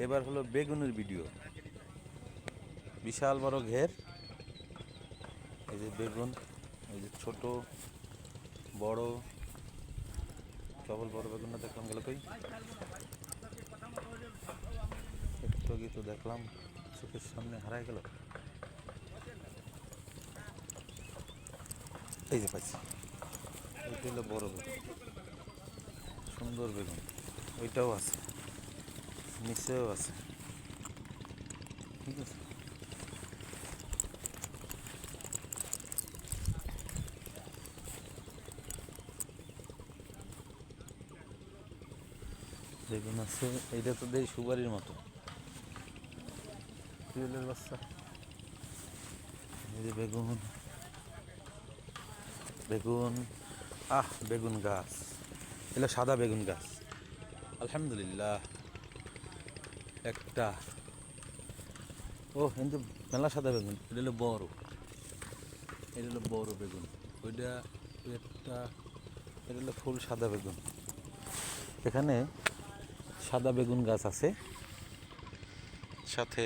এবার হলো বেগুনের ভিডিও। বিশাল বড় ঘের, এই যে বেগুন, এই যে ছোট বড়, কেবল বড় বেগুনটা দেখলাম গেল কই, একটু আগে তো দেখলাম, চোখের সামনে হারায় গেল। এই যে পাইছি, ওইটা হলো বড় বেগুন, সুন্দর বেগুন। ওইটাও আছে, নিচেও আছে, ঠিক আছে। বেগুন আছে, এইটা তো দেই সুপারির মতো, টিউলের বাচ্চা। এই যে বেগুন, বেগুন, বেগুন গাছ, এগুলো সাদা বেগুন গাছ। আলহামদুলিল্লাহ একটা, কিন্তু মেলা সাদা বেগুন, এটা হলো বড়, এটা হলো বড় বেগুন। ওইটা একটা, এটা হলো ফুল সাদা বেগুন। এখানে সাদা বেগুন গাছ আছে, সাথে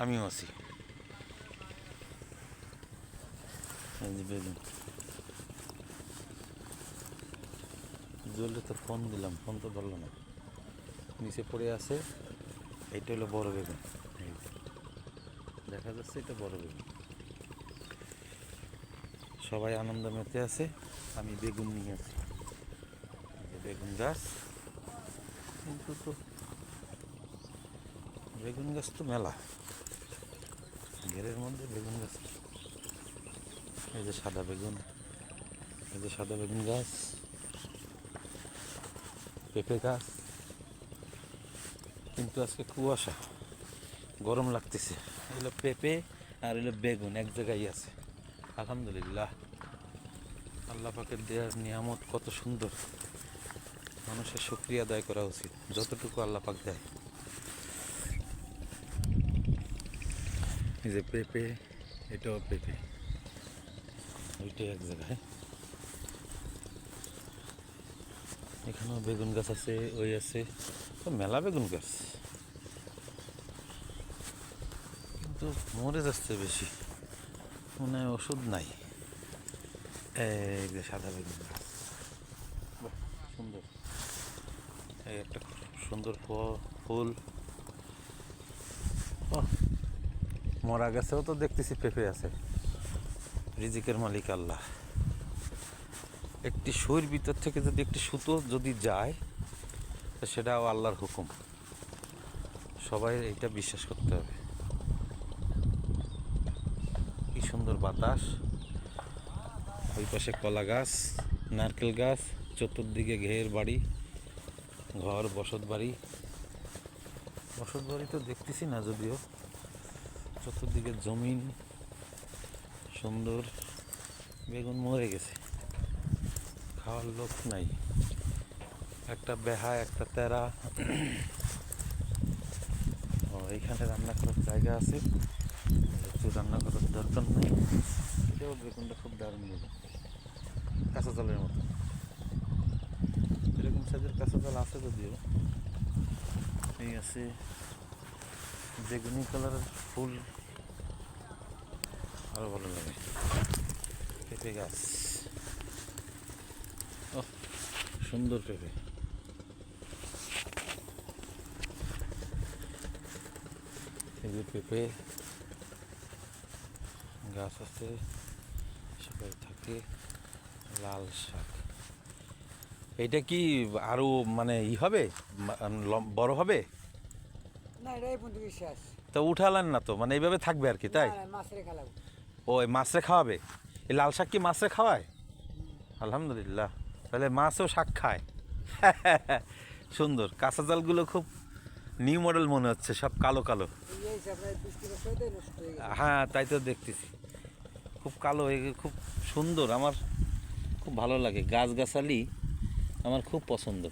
আমিও আছি। এই যে বেগুন, জলদি তো ফোন দিলাম, ফোন তো ধরলো না, নিচে পড়ে আছে। এইটা হলো বড় বেগুন, এই যে দেখা যাচ্ছে, এটা বড় বেগুন। সবাই আনন্দ মেতে আছে, আমি বেগুন নিয়ে আছি। বেগুন গাছ, কিন্তু তো বেগুন গাছ তো মেলা, ঘেরের মধ্যে বেগুন গাছ। এই যে সাদা বেগুন, এই যে সাদা বেগুন গাছ, পেঁপে গাছ। কিন্তু আজকে কুয়াশা, গরম লাগতেছে। এগুলো পেঁপে আর এগুলো বেগুন এক জায়গায় আছে। আলহামদুলিল্লাহ, আল্লাহ পাকের দেওয়ার নিয়ামত কত সুন্দর, মানুষের শুকরিয়া আদায় করা উচিত যতটুকু আল্লাহ পাক দেয়। এই যে পেঁপে, এটাও পেঁপে, ওইটাই এক জায়গায়। এখানেও বেগুন গাছ আছে, ওই আছে, মেলা বেগুন গাছ, কিন্তু মরে যাচ্ছে বেশি, মনে হয় ওষুধ নাই। এই যে সাদা বেগুন গাছ, সুন্দর, এই একটা সুন্দর ফুল। মরা গাছেও তো দেখতেছি পেঁপে আছে। রিজিকের মালিক আল্লাহ। একটি সুইর ভিতর থেকে যদি একটি সুতো যদি যায়, সেটাও আল্লাহর হুকুম, সবাই এইটা বিশ্বাস করতে হবে। কি সুন্দর বাতাস, ওই পাশে কলা গাছ, নারকেল গাছ, চতুর্দিকে ঘের বাড়ি, ঘর, বসত বাড়ি। বসত বাড়ি তো দেখতেছি না যদিও, চতুর্দিকে জমিন সুন্দর। বেগুন মরে গেছে, খাওয়ার লোক নাই, একটা বেহা, একটা তেরা। এইখানে রান্না করার জায়গা আছে, একটু রান্না করার দরকার নেই। এটাও বেগুনটা খুব দারুণ বেগুন, কাঁচা জলের মতো, এরকম সাইজের কাঁচা জল আছে যদিও। এই আছে বেগুনি কালারের ফুল, আরো ভালো লাগে। পেঁপে গাছ, সুন্দর পেঁপে। এই যে পেঁপে গাছ আছে, সবাই থাকে। লাল শাক, এইটা কি আরো মানে হবে, বড় হবে? না, এটাই পর্যন্ত শেষ। তো উঠালেন না তো, মানে এইভাবে থাকবে আর কি, তাই? মাছের খেলাবো। ওই মাছরে খাওয়াবে? এই লাল শাক কি মাছরে খাওয়ায়? আলহামদুলিল্লাহ, তাহলে মাছও শাক খায়। সুন্দর, কাঁচা জালগুলো খুব নিউ মডেল মনে হচ্ছে, সব কালো কালো। হ্যাঁ, তাই তো দেখতেছি, খুব কালো, খুব সুন্দর। আমার খুব ভালো লাগে, গাছগাছালি আমার খুব পছন্দ।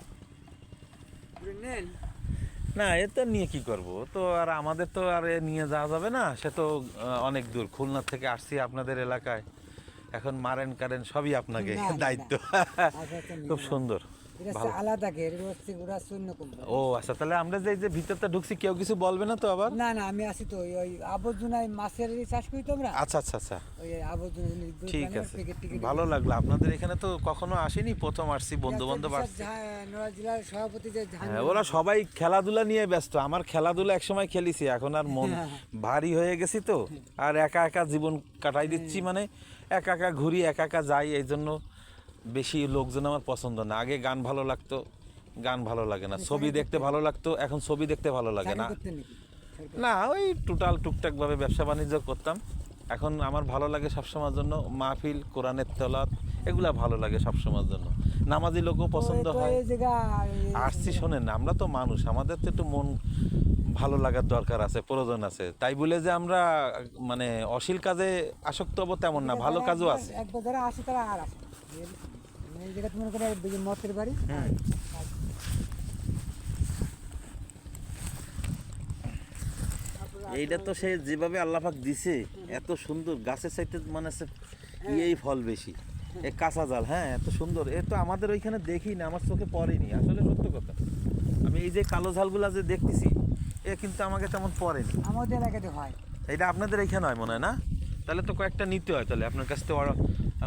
না, এটা নিয়ে কি করব, তো আর আমাদের তো আর নিয়ে যাওয়া যাবে না, সে তো অনেক দূর। খুলনা থেকে আসছি আপনাদের এলাকায়, এখন মারেন কারেন সবই আপনাকে দায়িত্ব। খুব সুন্দর। এটা হচ্ছে ভালো। আলাদা গের, এটা হচ্ছে ওরা শূন্য কোম্পানি। ও আচ্ছা, তাহলে আমরা যে এই যে ভিতরটা ঢুকছি কেউ কিছু বলবে না তো আবার? না না, আমি আছি তো ওই আবর্জনায় মাছের চাষ করি তো আমরা। আচ্ছা আচ্ছা আচ্ছা, ওই আবর্জনা ঠিক আছে, ভালো লাগলো। আপনাদের এখানে তো কখনো আসেনি, প্রথম আসছি, বন্ধু বান্ধব আসছে। নোয়া জেলার সভাপতি যে হ্যাঁ, ওরা সবাই খেলাধুলা নিয়ে ব্যস্ত। আমার খেলাধুলা একসময় খেলেছি, এখন আর মন ভারী হয়ে গেছি তো, আর একা একা জীবন কাটাই দিচ্ছি, মানে একা একা ঘুরি, একা একা যাই, এই জন্য বেশি লোকজন আমার পছন্দ না। আগে গান ভালো লাগতো, গান ভালো লাগে না। ছবি দেখতে ভালো লাগতো, এখন ছবি দেখতে ভালো লাগে না। না, ওই টোটাল টুকটাক ভাবে ব্যবসা বাণিজ্য করতাম। এখন আমার ভালো লাগে সবসময়ের জন্য মাহফিল, কোরআনের তেলাওয়াত, এগুলা ভালো লাগে সবসময়ের জন্য। নামাজি লোকও পছন্দ হয়। আসছি, শোনেন না, আমরা তো মানুষ, আমাদের তো একটু মন ভালো লাগার দরকার আছে, প্রয়োজন আছে। তাই বলে যে আমরা মানে অশ্লীল কাজে আসক্ত হবো তেমন না, ভালো কাজও আছে। একবার যারা আসে তারা আর আসে না। এই জায়গা তোমার করে মতের বাড়ি। এইটা তো সে যেভাবে আল্লাপাক দিছে, এত সুন্দর, গাছের চাইতে মানে এই ফল বেশি। এ কাঁচা জাল, হ্যাঁ, এত সুন্দর। এ তো আমাদের ওইখানে দেখি না, আমার চোখে পড়েনি, আসলে সত্য কথা। আমি এই যে কালো ঝালগুলা যে দেখতেছি, এ কিন্তু আমাকে তেমন পড়েনি। আমাদের এলাকাতে হয়। এটা আপনাদের এইখানে হয় মনে হয় না? তাহলে তো কয়েকটা নিতে হয়, তাহলে আপনার কাছ থেকে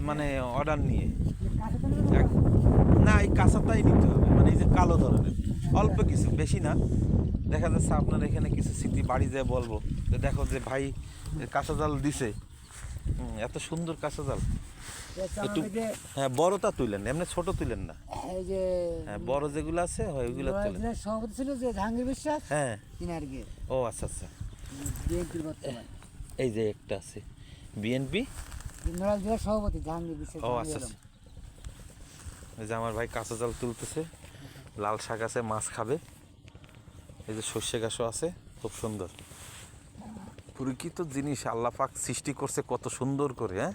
মানে অর্ডার নিয়ে। না, এই কাঁচাটাই নিতে হবে, মানে এই যে কালো ধরনের, অল্প কিছু, বেশি না। দেখা যাচ্ছে আপনার এখানে কিছু স্মৃতি বাড়ি যেয়ে বলবো যে দেখো যে ভাই কাঁচা জাল দিছে, এত সুন্দর কাঁচা জাল। একটু হ্যাঁ, বড়টা তুলেন, এমনি ছোট তুলেন না। এই যে হ্যাঁ, বড় যেগুলো আছে হয় ওইগুলো তুলেন। সভাপতি ছিল যে জাহাঙ্গীর বিশ্বাস, হ্যাঁ, তিনার গিয়ে ও আচ্ছা আচ্ছা, বিএনপির বর্তমান এই যে একটা আছে বিএনপি। নড়াইল জেলার সভাপতি জাহাঙ্গীর বিশ্বাস। ও আচ্ছা আচ্ছা, এই যে আমার ভাই কাঁচা জাল তুলতেছে, লাল শাক আছে, মাছ খাবে। এই যে সর্ষে গাছও আছে, খুব সুন্দর প্রকৃত জিনিস আল্লাহ পাক সৃষ্টি করছে কত সুন্দর করে। হ্যাঁ,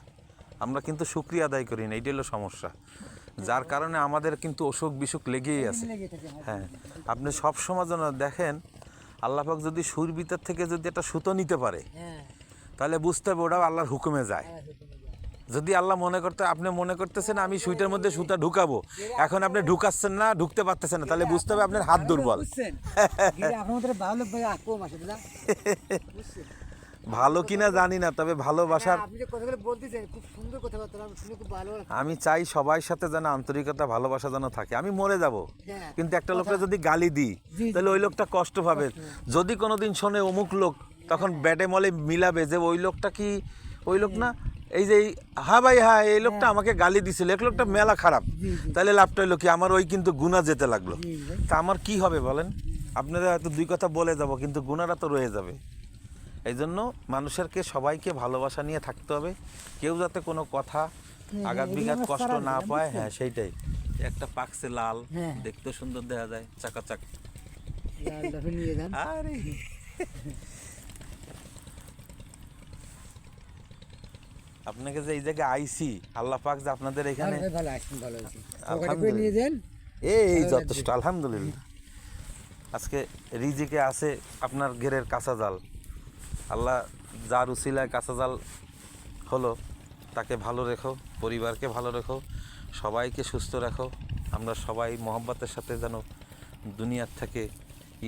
আমরা কিন্তু শুকরিয়া আদায় করি না, এইটা হলো সমস্যা, যার কারণে আমাদের কিন্তু অসুখ বিসুখ লেগেই আছে। হ্যাঁ, আপনি সব সময় যেন দেখেন, আল্লাহ পাক যদি সুর ভিতর থেকে যদি একটা সুতো নিতে পারে, তাহলে বুঝতে হবে ওটাও আল্লাহর হুকুমে যায়। যদি আল্লাহ মনে করতে, আপনি মনে করতেছেন আমি সুইটার মধ্যে সুতা ঢুকাবো, এখন আপনি ঢুকাচ্ছেন না, ঢুকতে পারতেছেন না, তাহলে বুঝতে হবে আপনার হাত দুর্বল। ভালো কিনা জানি না, তবে ভালোবাসার, আমি চাই সবার সাথে যেন আন্তরিকতা, ভালোবাসা যেন থাকে। আমি মরে যাব, কিন্তু একটা লোককে যদি গালি দিই, তাহলে ওই লোকটা কষ্ট পাবে। যদি কোনোদিন শোনে অমুক লোক, তখন ব্যাটে মলে মিলাবে যে ওই লোকটা কি ওই লোক না, এই যে হ্যাঁ ভাই হ্যাঁ, এই লোকটা আমাকে গালি দিছিল, এক লোকটা মেলা খারাপ, তাহলে লাভটা হইলো কি, আমার ওই কিন্তু গুণা যেতে লাগলো। তা আমার কি হবে বলেন? আপনারা হয়তো দুই কথা বলে যাব, কিন্তু গুণাটা তো রয়ে যাবে। এই জন্য মানুষেরকে সবাইকে ভালোবাসা নিয়ে থাকতে হবে, কেউ যাতে কোনো কথা আঘাত বিঘাত কষ্ট না পায়। হ্যাঁ, সেইটাই। একটা পাকছে লাল, দেখতে সুন্দর দেখা যায়, চাকাচাক। আরে আপনাকে যে এই জায়গায় আইছি, আল্লাহ পাক যে আপনাদের এখানে, এই যথেষ্ট, আলহামদুলিল্লাহ। আজকে রিজিকে আছে আপনার ঘেরের কাঁচা জাল, আল্লাহ যার উসিলায় কাঁচা জাল হলো, তাকে ভালো রেখো, পরিবারকে ভালো রেখো, সবাইকে সুস্থ রাখো। আমরা সবাই মহব্বতের সাথে যেন দুনিয়ার থেকে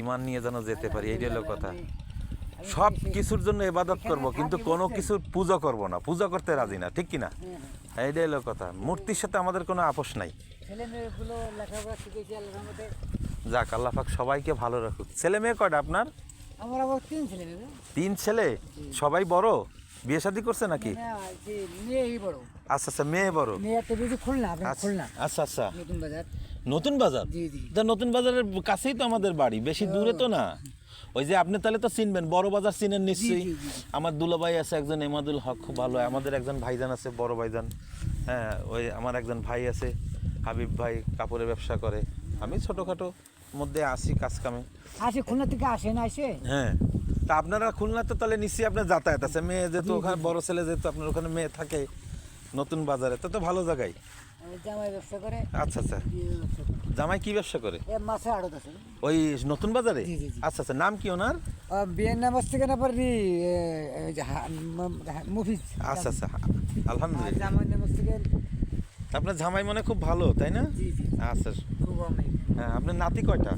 ইমান নিয়ে যেন যেতে পারি, এইটাই হলো কথা। সব কিছুর জন্য ইবাদত করব, কিন্তু কোনো কিছুর পূজা করব না, পূজা করতে রাজি না, ঠিক কিনা? এইটাই হলো কথা। মূর্তির সাথে আমাদের কোনো আপোষ নাই। যাক, আল্লাহ পাক সবাইকে ভালো রাখুক। ছেলে মেয়ে কয়টা আপনার? আমার আবার 3 ছেলে। 3 ছেলে? সবাই বড়? বিয়ে শাদী করছে নাকি? মেয়েই বড়। আচ্ছা আচ্ছা, মেয়ে বড়। মেয়ে তো বেশি খুলনা, খুলনা। আচ্ছা আচ্ছা, নতুন বাজার। নতুন বাজার? জি জি। তা নতুন বাজারের কাছেই তো আমাদের বাড়ি, বেশি দূরে তো না। ওই যে আপনি তাহলে তো চিনবেন, বড় বাজার চিনেন নিশ্চয়ই। আমার দুলাভাই আছে একজন, এমাদুল হক, খুব ভালো। আমাদের একজন ভাইজান আছে, বড় ভাইজান। হ্যাঁ, ওই আমার একজন ভাই আছে হাবিব ভাই, কাপড়ের ব্যবসা করে। আমি ছোটোখাটো মধ্যে আসি কাজ কামে। আসে খুলনা থেকে, আসে না আসে? হ্যাঁ, তা আপনারা খুলনা তো তাহলে নিশ্চয়ই আপনার যাতায়াত আছে। মেয়ে যেহেতু ওখানে, বড় ছেলে যেহেতু আপনার ওখানে মেয়ে থাকে নতুন বাজারে, তো ভালো জায়গায়। জামাই ব্যবসা করে। আচ্ছা আচ্ছা, জামাই কি ব্যবসা করে? মাছের আড়ত আছে ওই নতুন বাজারে? জি, জি, জি। আচ্ছা আচ্ছা, নাম কি ওনার? বিয়ের নাম হচ্ছে কেন পারি মুফিজ। আচ্ছা আচ্ছা, আলহামদুলিল্লাহ। জামাই নাম হচ্ছে আপনার জামাই মনে খুব ভালো, তাই না? জি জি। আচ্ছা, খুব বড় মেয়ে। হ্যাঁ, আপনার নাতি কয়টা?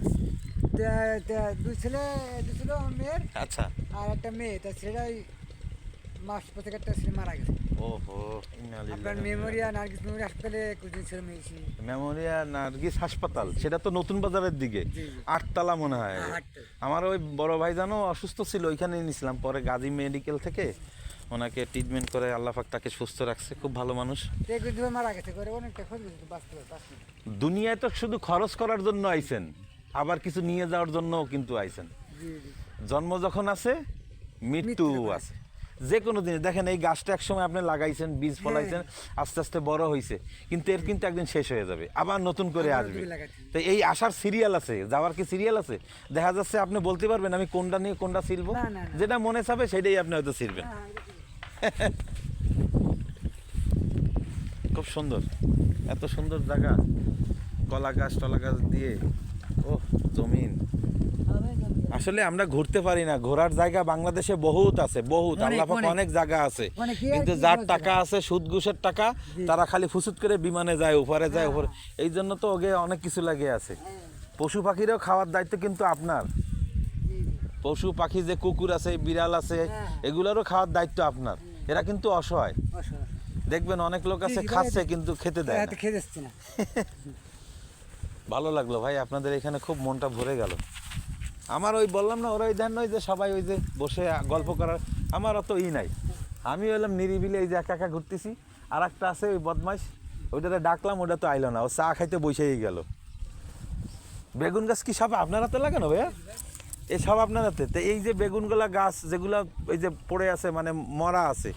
দুই ছেলে ছিল আমার মেয়ের, আচ্ছা। আর একটা মেয়ে, তার ছেলেটা ওই মাস প্রত্যেক একটা ছেলে মারা গেছে। ওহো, ইন্না লিল্লাহি আপনার ওয়া ইন্না মেমোরিয়া নার্গিস মেমোরিয়া হাসপাতালে কিছুদিন ছিল মেয়েছি। মেমোরিয়া নার্গিস হাসপাতাল, সেটা তো নতুন বাজারের দিকে, জি, জি। 8 তলা মনে হয়। হ্যাঁ, 8 আমার ওই বড় ভাইজানও অসুস্থ ছিল, ওইখানেই নিয়েছিলাম, পরে গাজী মেডিকেল থেকে ওনাকে ট্রিটমেন্ট করে আল্লাহ পাক তাকে সুস্থ রাখছে, খুব ভালো মানুষ। দুবার মারা গেছে করে অনেকটা খোঁজ গেছে বাঁচতে পারছে। দুনিয়ায় তো শুধু খরচ করার জন্য আইছেন, আবার কিছু নিয়ে যাওয়ার জন্যও কিন্তু আইছেন। জি জি। জন্ম যখন আছে মৃত্যু যখন আছে, যে কোনো জিনিস। দেখেন এই গাছটা একসময় আপনি লাগাইছেন, বীজ ফলাইছেন, আস্তে আস্তে বড় হয়েছে, কিন্তু এর কিন্তু একদিন শেষ হয়ে যাবে, আবার নতুন করে আবার আসবে। নতুন লাগাতে। তো এই আসার সিরিয়াল আছে, যাওয়ার কি সিরিয়াল আছে? দেখা যাচ্ছে আপনি বলতে পারবেন আমি কোনটা নিয়ে কোনটা ছিলবো? না, না, না। যেটা মনে চাবে সেটাই আপনি হয়তো ছিলবেন। খুব সুন্দর, এত সুন্দর জায়গা, কলা গাছ টলা গাছ দিয়ে, ও জমিন। আসলে আমরা ঘুরতে পারি না, ঘোরার জায়গা বাংলাদেশে বহুত আছে, বহুত, অনেক, আল্লাহ পাক অনেক। অনেক জায়গা আছে, অনেক, কি আর কিন্তু কি যার বলতে টাকা পারি। আছে, সুদ ঘুষের টাকা, তারা খালি ফুসুত করে বিমানে যায়, উপরে যায়, উপরে। এই জন্য তো ওকে অনেক কিছু লাগে আছে। পশু পাখিরও খাওয়ার দায়িত্ব কিন্তু আপনার। পশু পাখি যে কুকুর আছে, বিড়াল আছে, হ্যাঁ। এগুলোরও খাওয়ার দায়িত্ব আপনার। এরা কিন্তু অসহায়, অসহায়। দেখবেন অনেক লোক আছে জি, জি, খাচ্ছে ভাই, কিন্তু খেতে দেয় এত না। খেয়ে যাচ্ছে না। ভালো লাগলো ভাই, আপনাদের এখানে খুব মনটা ভরে গেল। আমার ওই বললাম না, ওরা ওই দেন নয় যে সবাই ওই যে বসে গল্প করার, আমার অত নাই। আমি হলাম নিরিবিলি এই যে একা একা ঘুরতেছি। আর একটা আছে ওই বদমাইশ, ওইটাতে ডাকলাম, ওটা তো আইলো না, ও চা খাইতে বসেই গেল। বেগুন গাছ কি সব আপনার হাতে লাগানো ভাইয়া? এই সব আপনার হাতে? তো এই যে বেগুনগুলা গাছ যেগুলা এই যে পড়ে আছে, মানে মরা আছে,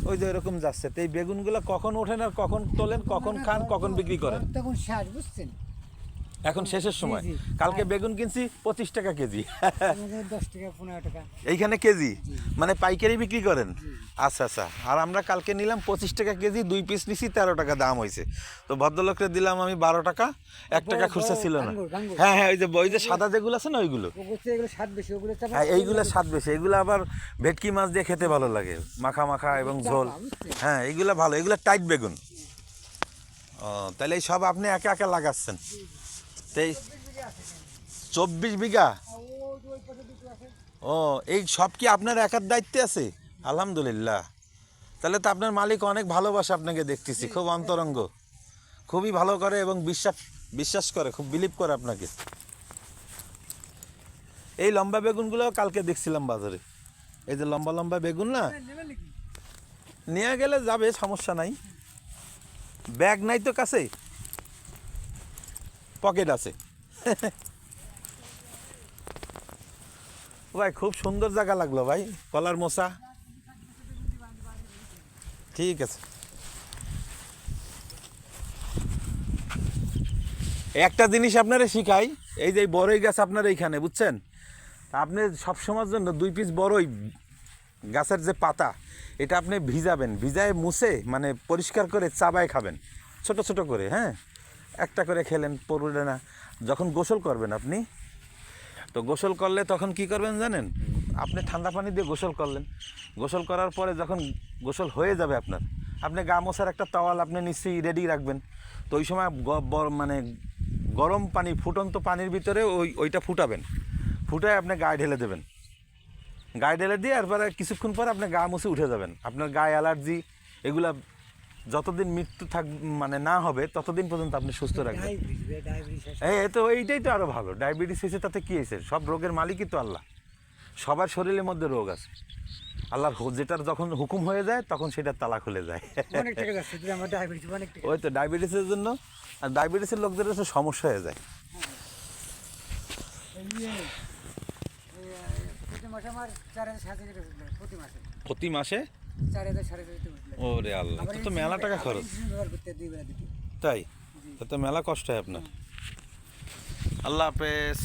ওই যে এরকম যাচ্ছে, তো এই বেগুনগুলা কখন ওঠেন আর কখন তোলেন, কখন খান, কখন বিক্রি করেন? তখন শেষ, বুঝছেন? এখন শেষের সময়। জি, জি। কালকে বেগুন কিনছি 25 টাকা কেজি। আমাদের 10 টাকা 15 টাকা। এইখানে কেজি, মানে পাইকারি বিক্রি করেন? আচ্ছা আচ্ছা। আর আমরা কালকে নিলাম 25 টাকা কেজি, 2 পিস নিছি, 13 টাকা দাম হয়েছে। তো ভদ্রলোককে দিলাম আমি 12 টাকা, 1 টাকা খুচরা ছিল না। গাঙ্গুর। হ্যাঁ হ্যাঁ, ওই যে সাদা যেগুলো আছে না ওইগুলো, ওগুলো এগুলো স্বাদ বেশি, ওগুলো চাপা। হ্যাঁ এইগুলো স্বাদ বেশি, এগুলো আবার ভেটকি মাছ দিয়ে খেতে ভালো লাগে, মাখা মাখা এবং ঝোল। হ্যাঁ এইগুলো ভালো, এগুলো টাইট বেগুন। ও তাহলে এই সব আপনি একা একা লাগাচ্ছেন? এই 24 বিঘা? ও, এই সব কি আপনার একার দায়িত্বে আছে? আলহামদুলিল্লাহ। তাহলে তো আপনার মালিক অনেক ভালোবাসে আপনাকে, দেখতেছি খুব অন্তরঙ্গ, খুবই ভালো করে এবং বিশ্বাস করে, খুব বিলিভ করে আপনাকে। এই লম্বা বেগুনগুলো কালকে দেখছিলাম বাজারে, এই যে লম্বা লম্বা বেগুন না, নিয়ে গেলে যাবে, সমস্যা নাই। ব্যাগ নাই তো কাছে? পকেট আছে। ভাই খুব সুন্দর জায়গা লাগলো ভাই, কলার মোচা। ঠিক আছে। একটা জিনিস আপনারা শিখাই, এই যে বড়ই গাছ আপনার এইখানে, বুঝছেন? আপনি সবসময়ের জন্য 2 পিস বড়ই গাছের যে পাতা, এটা আপনি ভিজাবেন, ভিজায় মুছে মানে পরিষ্কার করে চাবায় খাবেন, ছোট ছোট করে। হ্যাঁ, একটা করে খেলেন, পড়বে না। যখন গোসল করবেন আপনি, তো গোসল করলে তখন কি করবেন জানেন? আপনি ঠান্ডা পানি দিয়ে গোসল করলেন, গোসল করার পরে যখন গোসল হয়ে যাবে আপনার, আপনি গা মোছার একটা টাওয়াল আপনি নিশ্চয়ই রেডি রাখবেন। তো ওই সময় মানে গরম পানি, ফুটন্ত পানির ভিতরে ওইটা ফুটাবেন, ফুটায় আপনি গায়ে ঢেলে দেবেন, গায়ে ঢেলে দিয়ে এরপরে কিছুক্ষণ পর আপনি গা মুছে উঠে যাবেন। আপনার গায়ে অ্যালার্জি এগুলা যতদিন মৃত্যু মানে না হবে ততদিন পর্যন্ত আপনি সুস্থ রাখবেন। এই তো এইটাই তো আরো ভালো। ডায়াবেটিস হয়েছে তাতে কি হয়েছে? সব রোগের মালিকই তো আল্লাহ, সবার শরীরের মধ্যে রোগ আছে, আল্লাহর যেটার যখন হুকুম হয়ে যায় তখন সেটার তালা খুলে যায়। অনেক টাকা যাচ্ছে, আমার ডায়াবেটিস অনেক টাকা। ওই তো ডায়াবেটিসের জন্য, আর ডায়াবেটিসের লোকদের কাছে সমস্যা হয়ে যায়। প্রতি মাসে আমার 4,000 সাড়ে প্রতি মাসে। প্রতি মাসে 4,000 সাড়ে 4,000। ওরে আল্লাহ, তো মেলা টাকা খরচ। ব্যবহার করতে 2 বেলা দিতে। তাই? তো মেলা কষ্ট হয় আপনার। আল্লাহ হাফেজ।